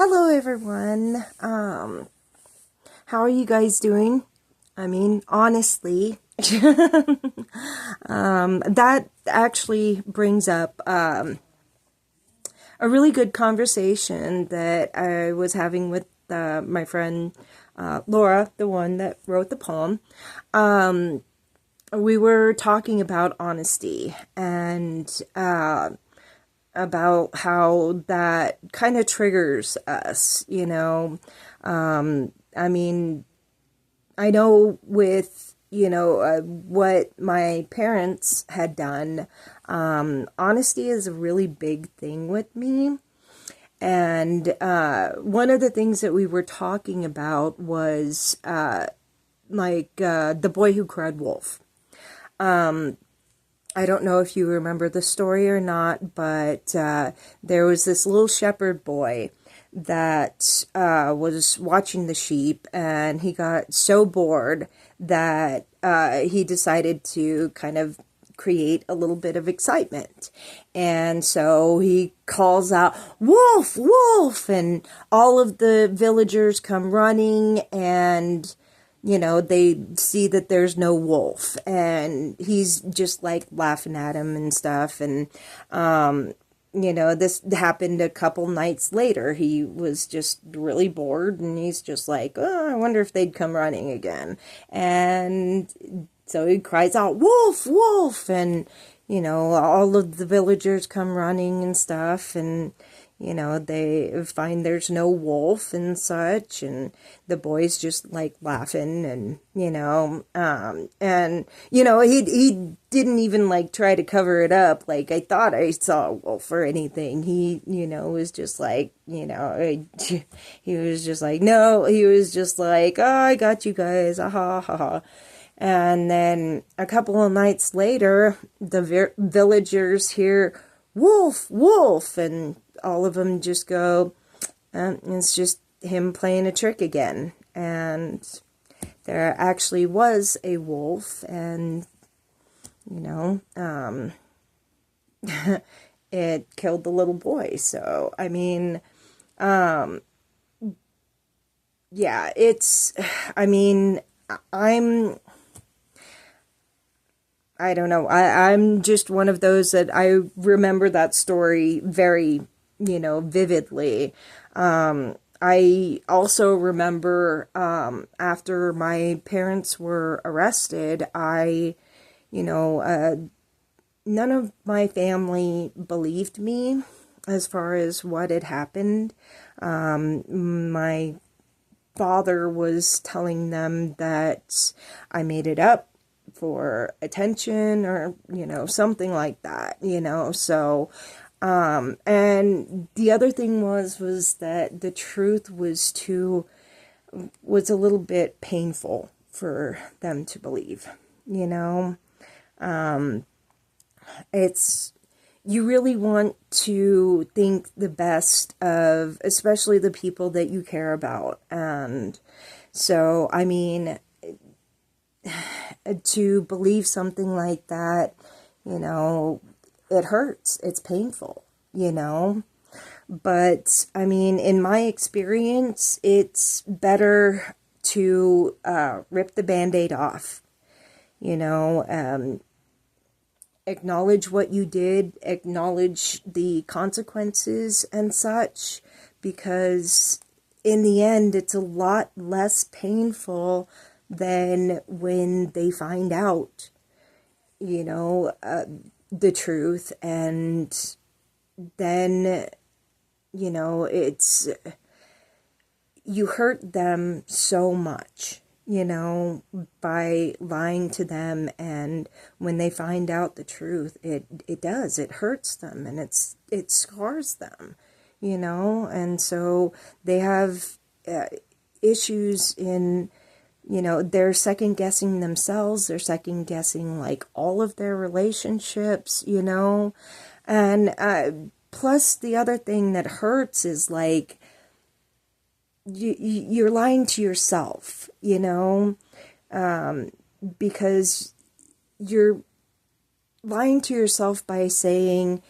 Hello everyone. How are you guys doing? I mean, honestly, that actually brings up a really good conversation that I was having with my friend Laura, the one that wrote the poem. We were talking about honesty and about how that kind of triggers us. I mean, I know with, what my parents had done, honesty is a really big thing with me. And one of the things that we were talking about was The Boy Who Cried Wolf. I don't know if you remember the story or not, but there was this little shepherd boy that was watching the sheep, and he got so bored that he decided to kind of create a little bit of excitement. And so he calls out, "Wolf, wolf!" And all of the villagers come running, and they see that there's no wolf, and he's just like laughing at him and stuff. And, this happened a couple nights later. He was just really bored, and he's just like, "Oh, I wonder if they'd come running again." And so he cries out, "Wolf, wolf!" And, all of the villagers come running and stuff, and they find there's no wolf and such, and the boy's just like laughing, and he didn't even like try to cover it up like I thought I saw a wolf or anything. He was just like, he was just like, no, he was just like, "Oh, I got you guys, ah ha ha ha." And then a couple of nights later, the villagers hear, "Wolf, wolf!" And all of them just go, it's just him playing a trick again. And there actually was a wolf, and, it killed the little boy. So, I mean, yeah, I mean, I'm, I don't know. I'm just one of those that I remember that story very, vividly. I also remember after my parents were arrested, none of my family believed me as far as what had happened. My father was telling them that I made it up for attention, or something like that. So and the other thing was that the truth was a little bit painful for them to believe. It's, you really want to think the best of especially the people that you care about. And so, I mean, to believe something like that, it hurts. It's painful, But, I mean, in my experience, it's better to rip the Band-Aid off, acknowledge what you did, acknowledge the consequences and such, because in the end, it's a lot less painful than when they find out, the truth. And then, it's, you hurt them so much, by lying to them. And when they find out the truth, it hurts them, and it scars them, and so they have issues in, they're second guessing themselves, they're second guessing like all of their relationships, and plus the other thing that hurts is like, you're lying to yourself, because you're lying to yourself by saying,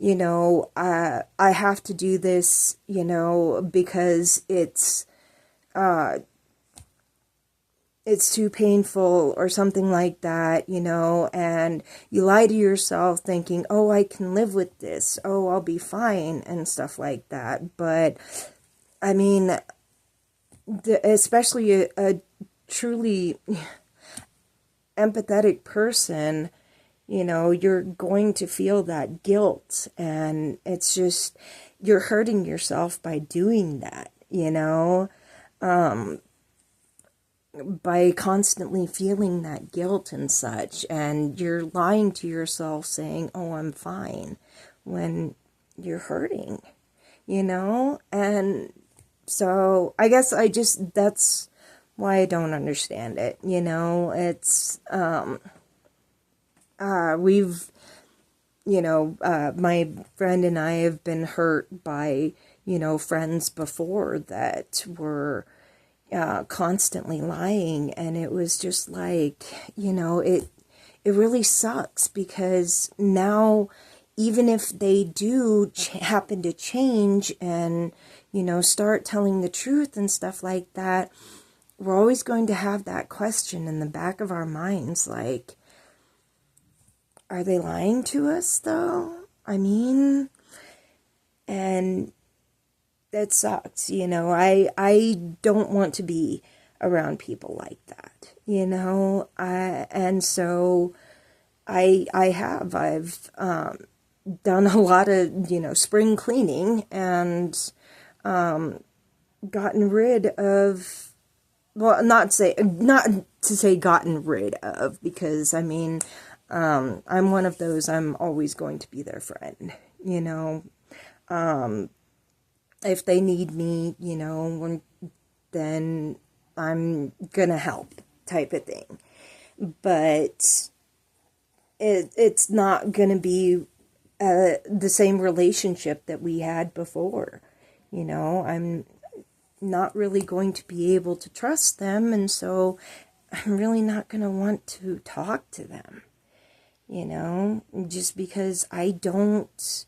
I have to do this, because it's too painful or something like that, and you lie to yourself thinking, oh, I can live with this. Oh, I'll be fine and stuff like that. But I mean, especially a truly empathetic person, you're going to feel that guilt, and it's just, you're hurting yourself by doing that, by constantly feeling that guilt and such, and you're lying to yourself saying, oh, I'm fine, when you're hurting, and so I guess that's why I don't understand it, it's, we've, my friend and I have been hurt by, friends before that were constantly lying, and it was just like, it really sucks, because now, even if they do happen to change and, start telling the truth and stuff like that, we're always going to have that question in the back of our minds, like, are they lying to us, though? I mean, and that sucks, I don't want to be around people like that, and so I've done a lot of, spring cleaning, and gotten rid of, well, not to say gotten rid of, because I mean, I'm one of those, I'm always going to be their friend, if they need me, then I'm gonna help, type of thing. But it's not gonna be the same relationship that we had before. I'm not really going to be able to trust them, and so I'm really not gonna want to talk to them. Just because I don't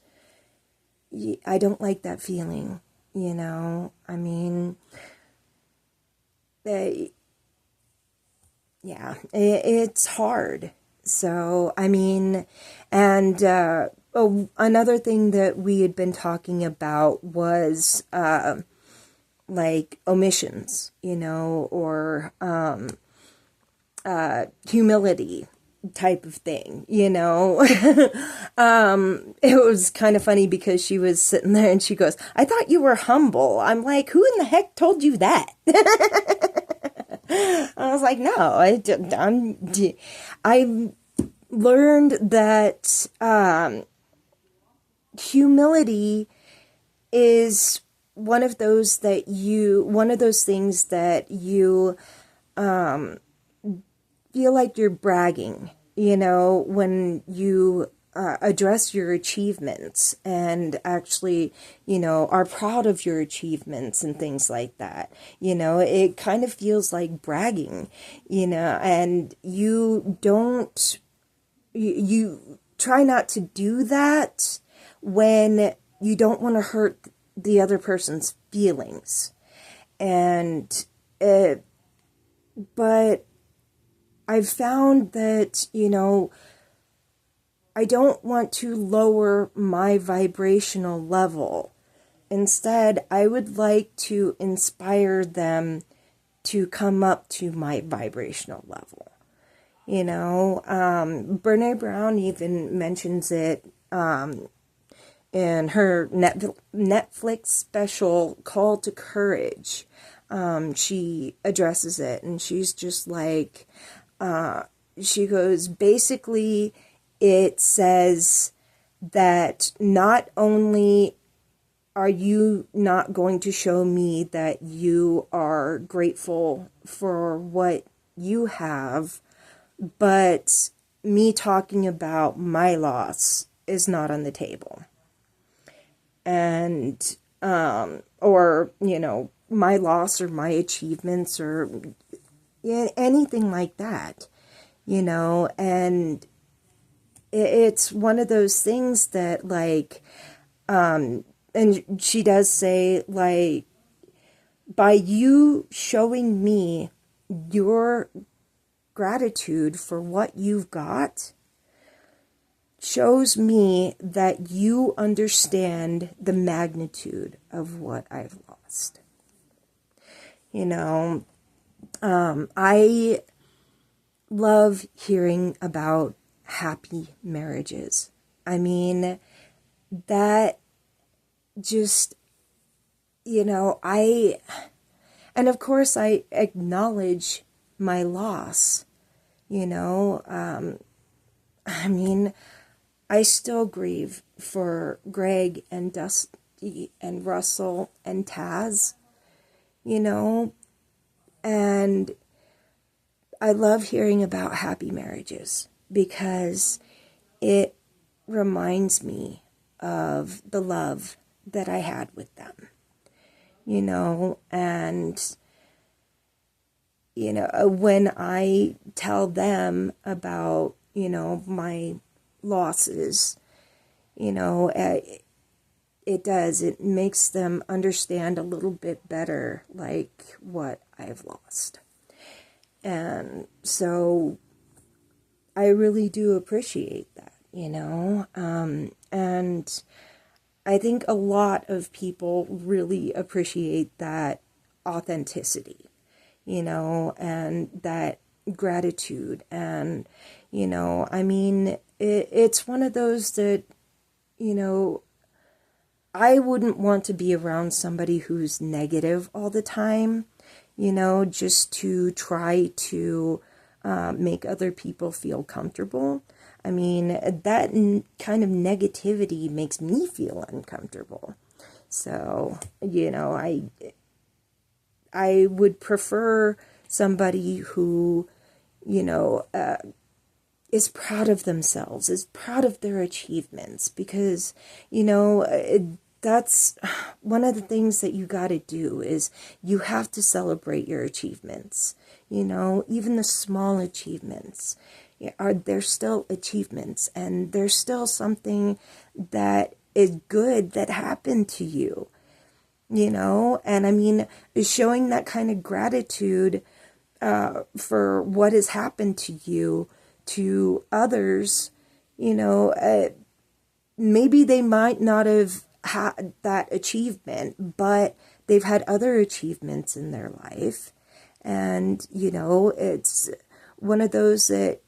like that feeling, I mean, yeah, it's hard. So, I mean, and another thing that we had been talking about was like omissions, or humility type of thing, it was kind of funny, because she was sitting there and she goes, I thought you were humble. I'm like, who in the heck told you that? I was like, no, I learned that humility is one of those things that you feel like you're bragging, when you address your achievements, and actually, are proud of your achievements and things like that. It kind of feels like bragging, and you try not to do that when you don't want to hurt the other person's feelings. And but I've found that, I don't want to lower my vibrational level. Instead, I would like to inspire them to come up to my vibrational level. Brené Brown even mentions it in her Netflix special, Call to Courage. She addresses it, and she's just like, she goes, basically, it says that not only are you not going to show me that you are grateful for what you have, but me talking about my loss is not on the table. And, or, my loss or my achievements or anything like that, and it's one of those things that, like, and she does say, like, by you showing me your gratitude for what you've got shows me that you understand the magnitude of what I've lost. You know, I love hearing about happy marriages. I mean, that just, and of course I acknowledge my loss, I mean, I still grieve for Greg and Dusty and Russell and Taz, and I love hearing about happy marriages because it reminds me of the love that I had with them, and, when I tell them about, my losses, it makes them understand a little bit better, like, what I've lost. And so I really do appreciate that, and I think a lot of people really appreciate that authenticity, and that gratitude. And, I mean, it's one of those that, I wouldn't want to be around somebody who's negative all the time, just to try to make other people feel comfortable. I mean, that kind of negativity makes me feel uncomfortable. So, I would prefer somebody who, is proud of themselves, is proud of their achievements, because, that's one of the things that you got to do is you have to celebrate your achievements, even the small achievements. They're still achievements, and there's still something that is good that happened to you, and I mean, showing that kind of gratitude for what has happened to you to others, maybe they might not have had that achievement, but they've had other achievements in their life. And, it's one of those that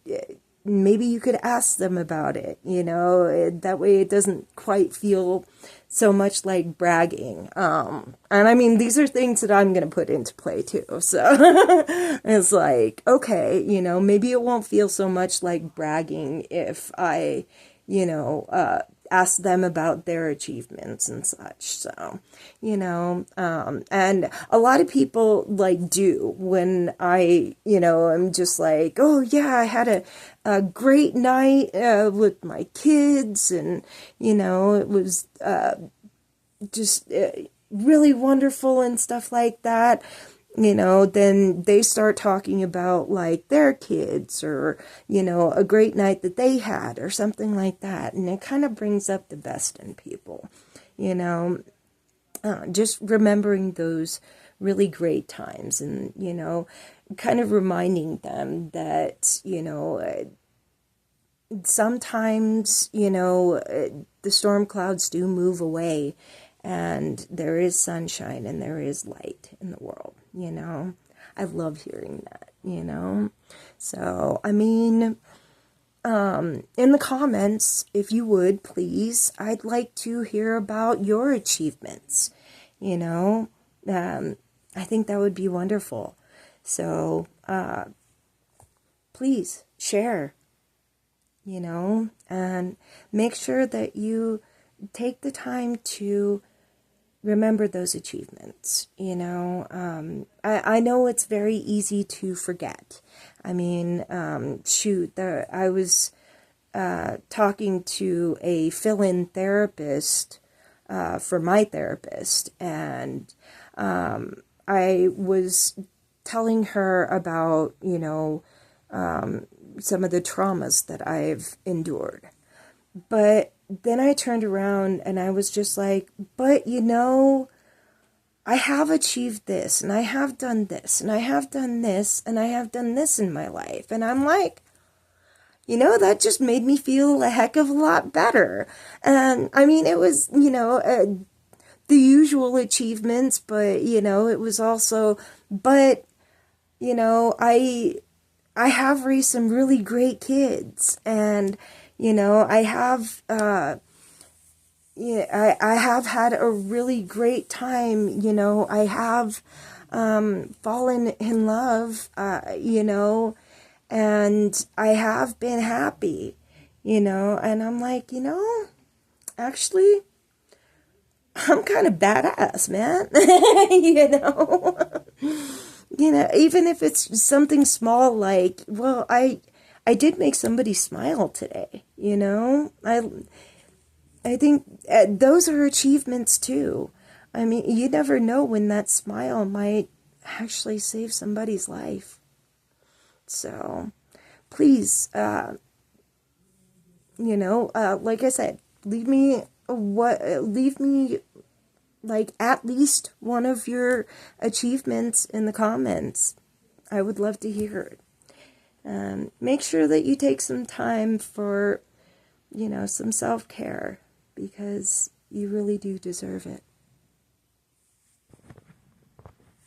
maybe you could ask them about it, that way it doesn't quite feel so much like bragging. And I mean, these are things that I'm going to put into play too. So it's like, okay, maybe it won't feel so much like bragging if I, ask them about their achievements and such. So, and a lot of people like do when I, I'm just like, oh yeah, I had a great night with my kids, and, it was just really wonderful and stuff like that. Then they start talking about like their kids, or, a great night that they had or something like that. And it kind of brings up the best in people, just remembering those really great times, and, kind of reminding them that, sometimes, the storm clouds do move away, and there is sunshine and there is light in the world, I love hearing that, So, I mean, in the comments, if you would, please, I'd like to hear about your achievements, I think that would be wonderful. So, please share, and make sure that you take the time to remember those achievements. I know it's very easy to forget. I mean, I was talking to a fill-in therapist for my therapist, and I was telling her about, some of the traumas that I've endured. But then I turned around and I was just like, but I have achieved this, and I have done this, and I have done this, and I have done this in my life. And I'm like, that just made me feel a heck of a lot better. And I mean, it was, the usual achievements, but, it was also, but, I have raised some really great kids, and, I have, I have had a really great time. I have fallen in love, and I have been happy, and I'm like, actually, I'm kind of badass, man. Even if it's something small, like, well, I did make somebody smile today, I think those are achievements too. I mean, you never know when that smile might actually save somebody's life. So, please, like I said, leave me like at least one of your achievements in the comments. I would love to hear it. Make sure that you take some time for, some self-care, because you really do deserve it.